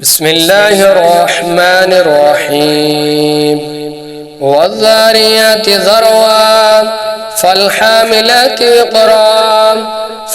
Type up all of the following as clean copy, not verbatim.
بسم الله الرحمن الرحيم والذاريات ذروا فالحاملات وقرا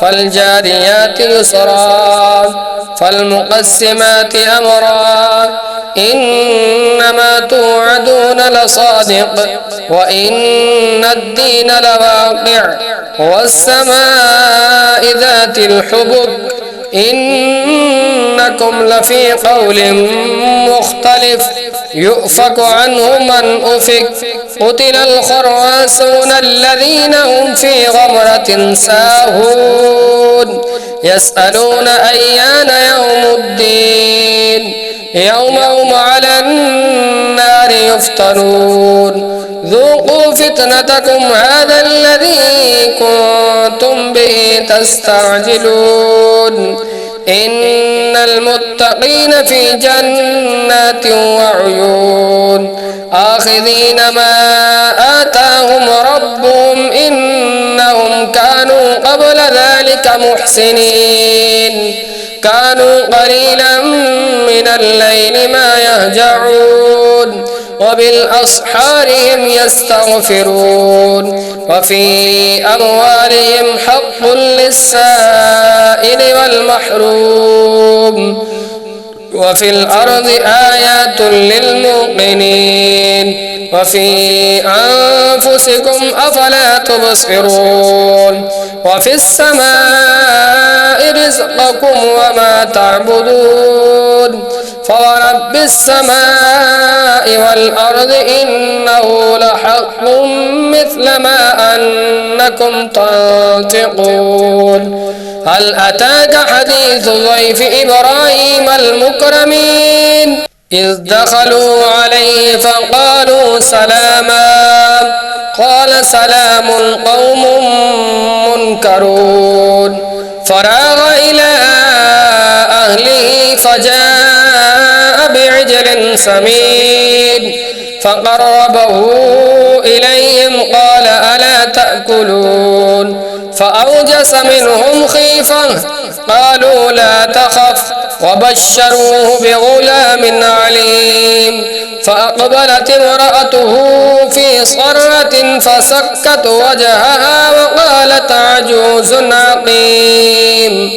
فالجاريات يسرا فالمقسمات أمرا إنما توعدون لصادق وإن الدين لواقع والسماء ذات الحبك إنكم لفي قول مختلف يؤفك عنه من أفك قتل الخراسون الذين هم في غمرة ساهون يسألون أيان يوم الدين يوم هم على النار يفتنون ذوقوا فتنتكم هذا الذي كنتم به تستعجلون إن المتقين في جنات وعيون آخذين ما آتاهم ربهم إنهم كانوا قبل ذلك محسنين كانوا قليلا من الليل ما يهجعون وبالأسحار هم يستغفرون وفي أموالهم حق للسائل والمحروم وفي الأرض آيات للموقنين وفي أنفسكم أفلا تبصرون وفي السماء رزقكم وما تعبدون فورب السماء والأرض إنه لحق مثل ما أنكم تنطقون هل أتاك حديث ضيف إبراهيم المكرمين إذ دخلوا عليه فقالوا سلاما قال سلام قوم منكرون فراغ إلى أهله فجاء بعجل سمين فقربه إليهم قال ألا تأكلون فأوجس منهم خيفة قالوا لا تخف وبشروه بغلام عليم فأقبلت امرأته في صرة فسكت وجهها وقالت عجوز عقيم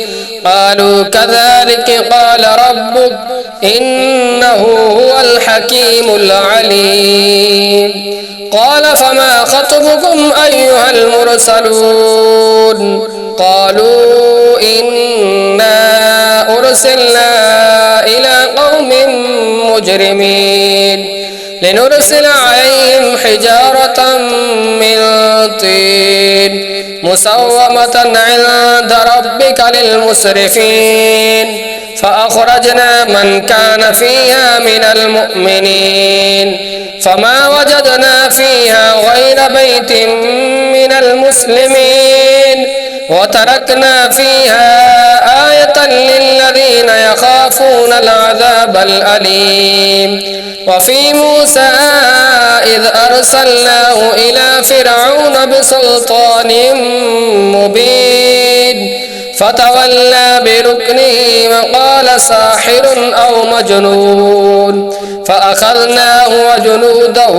قالوا كذلك قال ربك إنه هو الحكيم العليم قال فما خطبكم أيها المرسلون قالوا إنا أرسلنا إلى قوم مجرمين لنرسل عليهم حجارة من طين مسومة عند ربك للمسرفين فأخرجنا من كان فيها من المؤمنين فما وجدنا فيها غير بيت من المسلمين وتركنا فيها آية للذين يخافون العذاب الأليم وفي موسى إذ أرسلناه إلى فرعون بسلطان مبين فتولى بركنه وقال ساحر أو مجنون فأخذناه وجنوده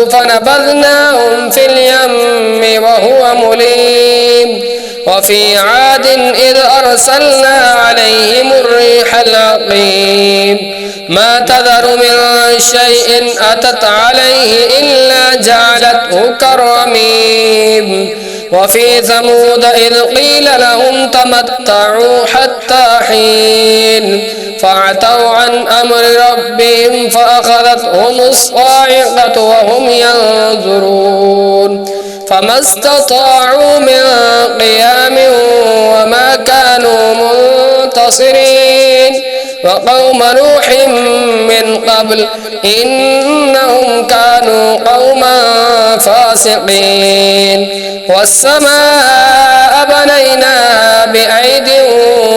فنبذناهم في اليم وهو مليم وفي عاد إذ أرسلنا عليهم الريح العقيم ما تذر من شيء أتت عليه إلا جعلته كالرميم وفي ثمود إذ قيل لهم تمتعوا حتى حين فعتوا عن أمر ربهم فأخذتهم الصاعقة وهم ينظرون فما استطاعوا من قيام وما كانوا منتصرين وقوم نوح من قبل إنهم كانوا قوما فاسقين والسماء بنيناها بأيد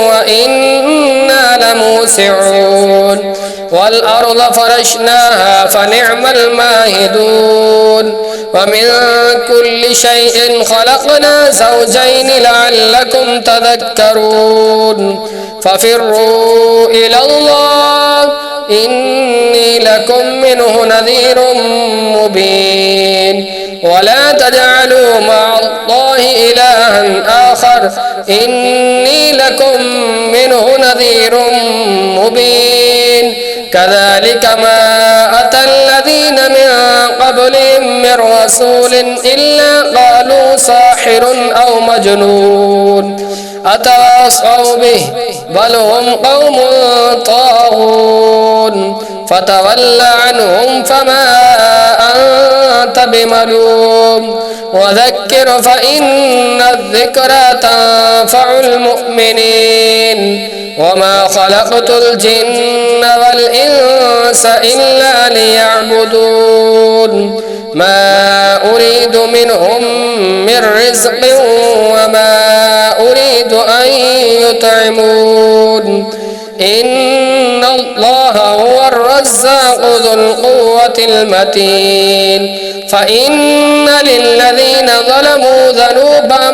وإنا لموسعون والأرض فرشناها فنعم الماهدون ومن كل شيء خلقنا زوجين لعلكم تذكرون ففروا إلى الله إني لكم منه نذير مبين ولا تجعلوا مع الله إلها آخر إني لكم منه نذير مبين كذلك ما أتى الذين من قبلهم من رسول إلا قالوا ساحر أو مجنون أتواصوا به بل هم قوم طاغون فتول عنهم فما أنت بملوم وذكر فإن الذكرى تنفع المؤمنين وما خلقت الجن والإنس إلا ليعبدون ما أريد منهم من رزق وما أريد أن يطعمون إن الله هو الرزاق ذو القوة المتين فإن للذين ظلموا ذنوبا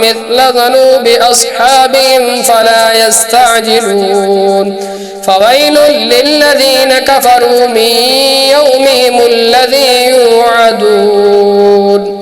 مثل ذنوب أصحابهم فلا يستعجلون فويل للذين كفروا من يومهم الذي يوعدون